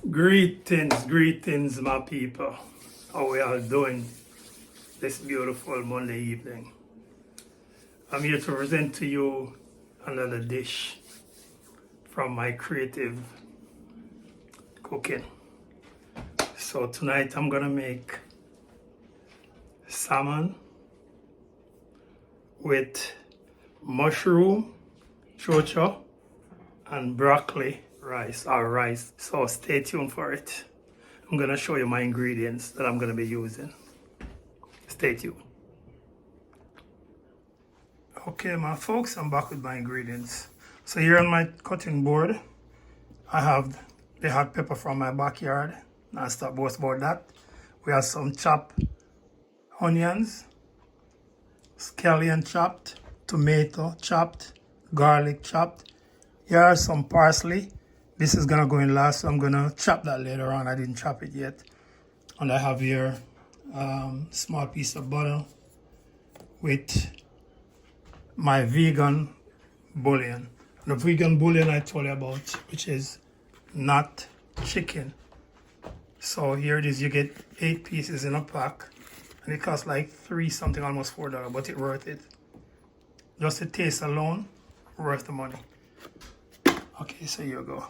Greetings, my people. How we all doing this beautiful Monday evening? I'm here to present to you another dish from my creative cooking. So tonight I'm gonna make salmon with mushroom, chocho, and broccoli rice. So stay tuned for it. I'm gonna show you my ingredients that I'm gonna be using. Stay tuned. Okay, my folks, I'm back with my ingredients. So here on my cutting board, I have the hot pepper from my backyard. Now stop boast about that. We have some chopped onions, scallion chopped, tomato chopped, garlic chopped. Here are some parsley. This is gonna go in last, so I'm gonna chop that later on. I didn't chop it yet. And I have here small piece of butter with my vegan bouillon. The vegan bouillon I told you about, which is not chicken. So here it is, you get 8 pieces in a pack, and it costs like $3 something, almost $4, but it's worth it. Just the taste alone, worth the money. Okay, so here you go.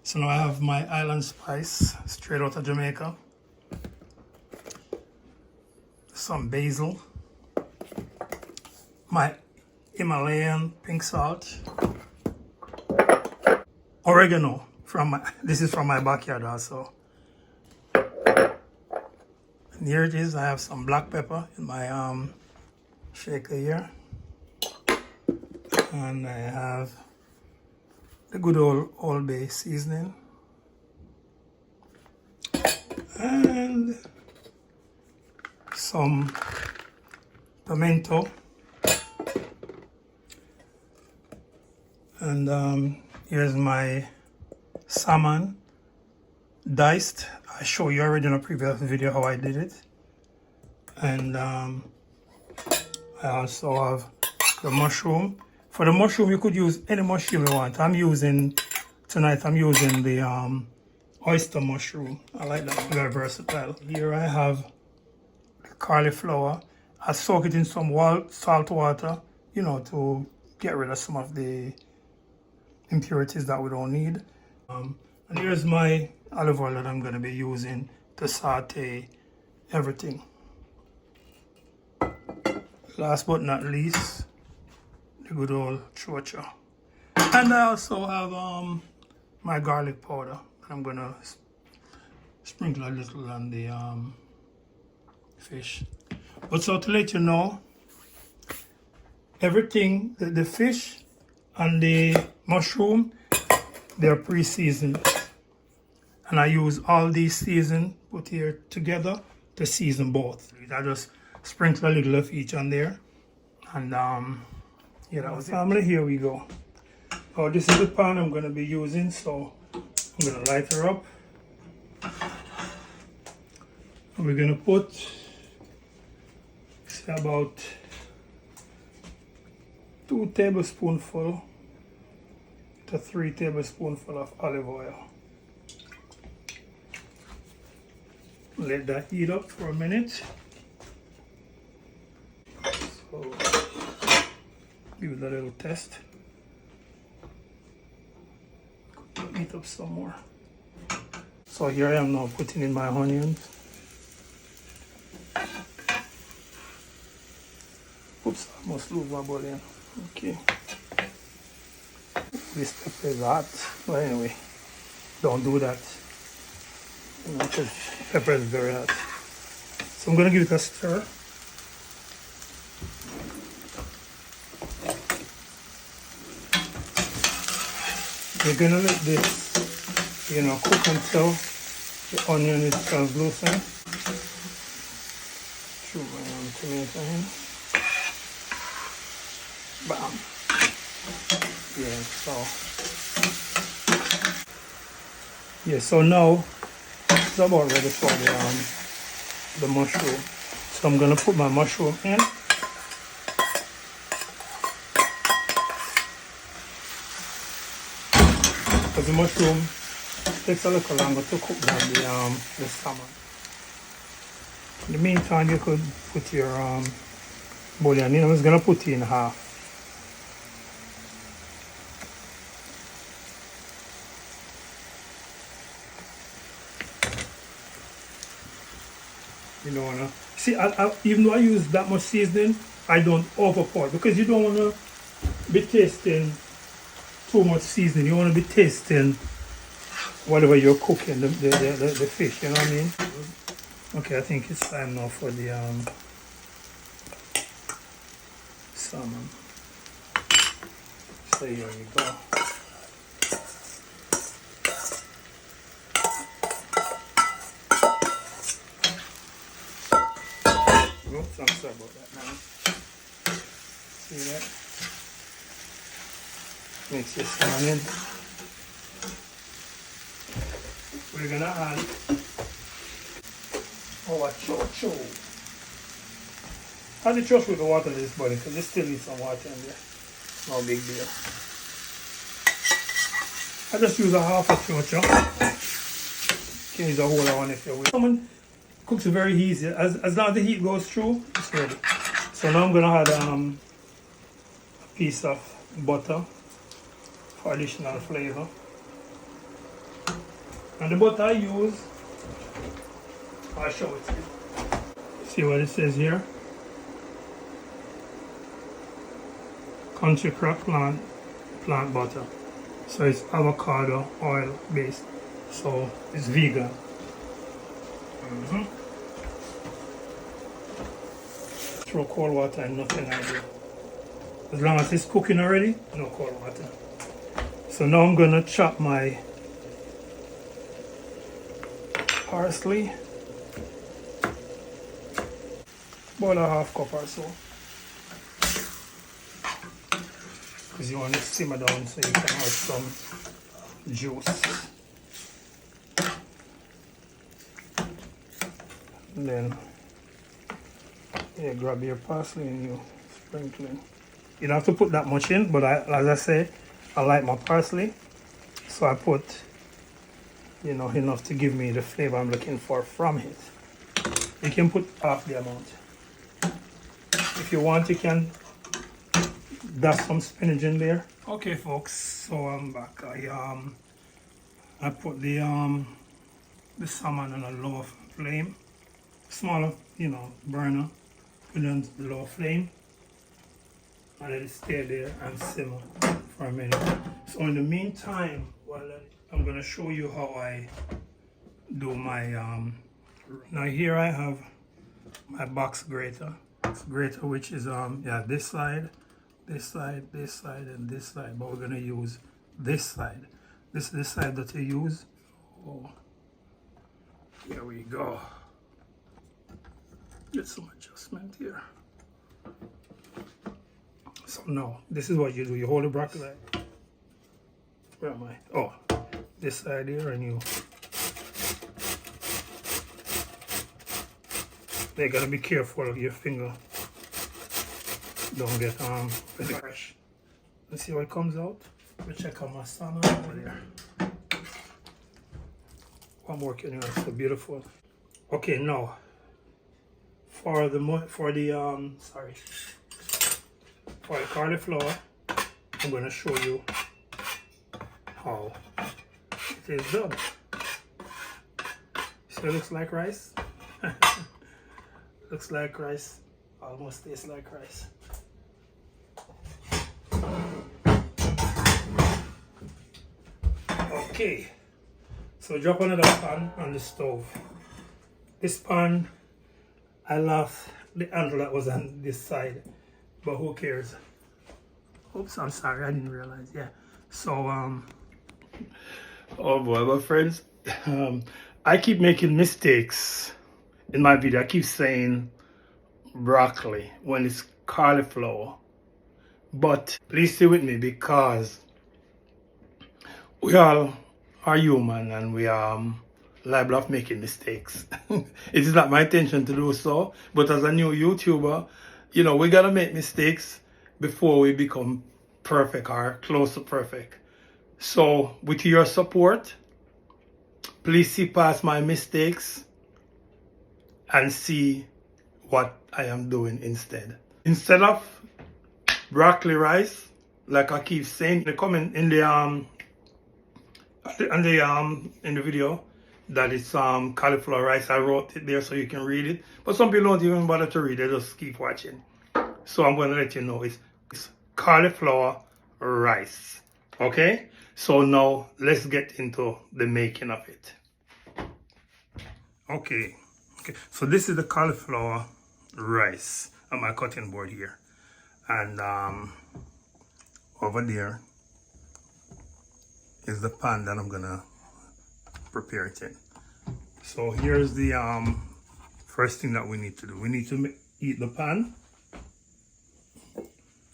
So now I have my island spice, straight out of Jamaica. Some basil. My Himalayan pink salt. Oregano, this is from my backyard also. And here it is, I have some black pepper in my shaker here. And I have the good old bay seasoning. And some pimento. And here's my salmon diced. I showed you already in a previous video how I did it. And I also have the mushroom. For the mushroom, you could use any mushroom you want. Tonight I'm using the oyster mushroom. I like that, very versatile. Here I have the cauliflower. I soak it in some salt water, to get rid of some of the impurities that we don't need. And here's my olive oil that I'm going to be using to saute everything. Last but not least, the good old chocho. And I also have my garlic powder that I'm going to sprinkle a little on the fish. But so to let you know, everything, the fish and the mushroom, they're pre-seasoned. And I use all these seasons put here together to season both. I just sprinkle a little of each on there. And yeah, that was it. Family, here we go. Oh, this is the pan I'm going to be using, so I'm going to light her up. And we're going to put about 2 tablespoonfuls to 3 tablespoonfuls of olive oil. Let that heat up for a minute. So give it a little test. Heat up some more. So here I am now putting in my onions. Oops, I almost lose my bouillon. Okay. This pepper is hot. Well, anyway, don't do that. Because pepper is very hot. So I'm going to give it a stir. You're going to let this, cook until the onion is translucent. Shoot my tomato in. Bam. So now it's about ready for the mushroom. So I'm gonna put my mushroom in. Because the mushroom takes a little longer to cook than the salmon. In the meantime, you could put your bouillon in. I was gonna put it in half. You don't wanna see. Even though I use that much seasoning, I don't overpour because you don't wanna be tasting too much seasoning. You wanna be tasting whatever you're cooking, the fish. You know what I mean? Okay, I think it's time now for the salmon. So here you go. Oops, I'm sorry about that now. See that? Mix this salmon in. We're gonna add our cho-cho. Add the cho-cho with the water to this body because it still needs some water in there. No big deal. I just use a half a cho-cho. You can use a whole one if you will. Salmon cooks very easy. As long as the heat goes through, it's ready. So now I'm gonna add a piece of butter for additional flavor. And the butter I use, I'll show it to you. See what it says here? Country Crock plant butter. So it's avocado oil based. So it's vegan. Throw cold water and nothing I do. As long as it's cooking already, no cold water. So now I'm gonna chop my parsley. About a half cup or so. Because you want to simmer down so you can add some juice. And then you grab your parsley and you sprinkle in. You don't have to put that much in, but as I say, I like my parsley. So I put, you know, enough to give me the flavor I'm looking for from it. You can put half the amount. If you want, you can dash some spinach in there. Okay, folks, so I'm back. I put the salmon on a low flame, smaller, you know, burner. Put it on low flame, and let it stay there and simmer for a minute. So in the meantime, I'm gonna show you how I do my now here I have my box grater. Grater, which is this side, and this side, but we're gonna use this side. This is the side that you use. Oh, here we go. Get some adjustment here. So now this is what you do. You hold the broccoli like, where am I? Oh, this side here, and you gotta be careful of your finger. Don't get really fresh. Let's see how it comes out. We check out my salmon over there. I'm working on it, so beautiful. Okay, now for the cauliflower, I'm gonna show you how it is done. So it looks like rice. Looks like rice, almost tastes like rice. Okay, so drop another pan on the stove. This pan, I love the handle that was on this side, but who cares? Oops, I'm sorry, I didn't realize. Yeah, so oh boy, my friends, I keep making mistakes in my video. I keep saying broccoli when it's cauliflower, but please stay with me because we all are human and we are liable of making mistakes. It is not my intention to do so, but as a new YouTuber, you know, we gotta make mistakes before we become perfect or close to perfect. So with your support, Please see past my mistakes and see what I am doing instead. Instead of broccoli rice, like I keep saying, they comment in the video that it's cauliflower rice. I wrote it there so you can read it, but some people don't even bother to read it, they just keep watching. So I'm going to let you know it's cauliflower rice. Okay, so now let's get into the making of it. Okay, so this is the cauliflower rice on my cutting board here, and over there is the pan that I'm gonna prepare it in. So here's the first thing that we need to do. We need to heat the pan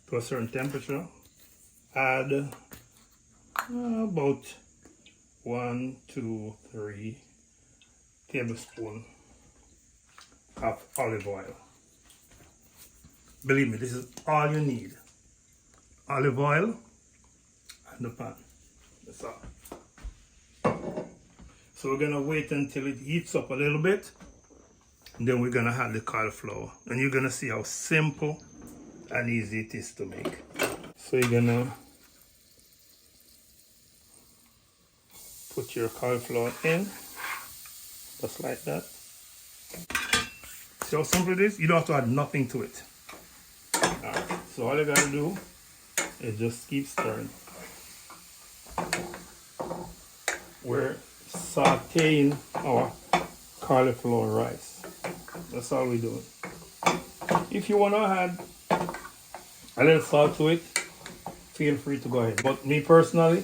to a certain temperature. Add about 1, 2, 3 tablespoons of olive oil. Believe me, this is all you need. Olive oil and the pan. That's all. So we're gonna wait until it heats up a little bit, and then we're gonna add the cauliflower, and you're gonna see how simple and easy it is to make. So you're gonna put your cauliflower in, just like that. See how simple it is? You don't have to add nothing to it. Alright, so all you gotta do is just keep stirring. We're sauteing our cauliflower rice. That's all we're doing. If you want to add a little salt to it, feel free to go ahead. But me personally,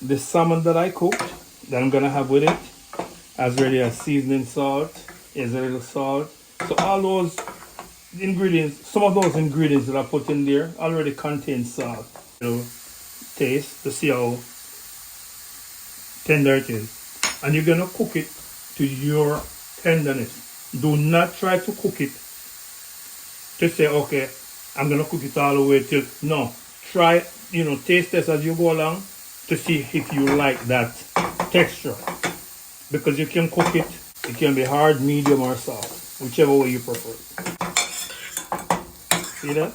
the salmon that I cooked, that I'm gonna have with it, has already a seasoning salt, is a little salt. So all those ingredients, some of those ingredients that I put in there already contain salt. Taste to see how tender it is, and you're gonna cook it to your tenderness. Do not try to cook it to say, okay, I'm gonna cook it all the way till. No, try, taste test as you go along to see if you like that texture, because you can cook it. It can be hard, medium, or soft, whichever way you prefer it. See that?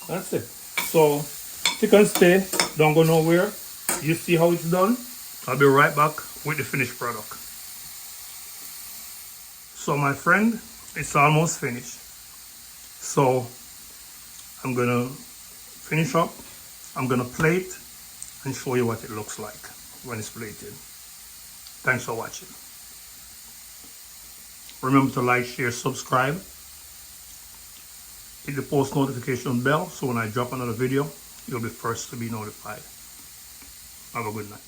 That's it. So you can stay, don't go nowhere. You see how it's done? I'll be right back with the finished product. So my friend, it's almost finished. So I'm gonna finish up. I'm gonna plate and show you what it looks like when it's plated. Thanks for watching. Remember to like, share, subscribe. Hit the post notification bell so when I drop another video, you'll be first to be notified. Have a good night.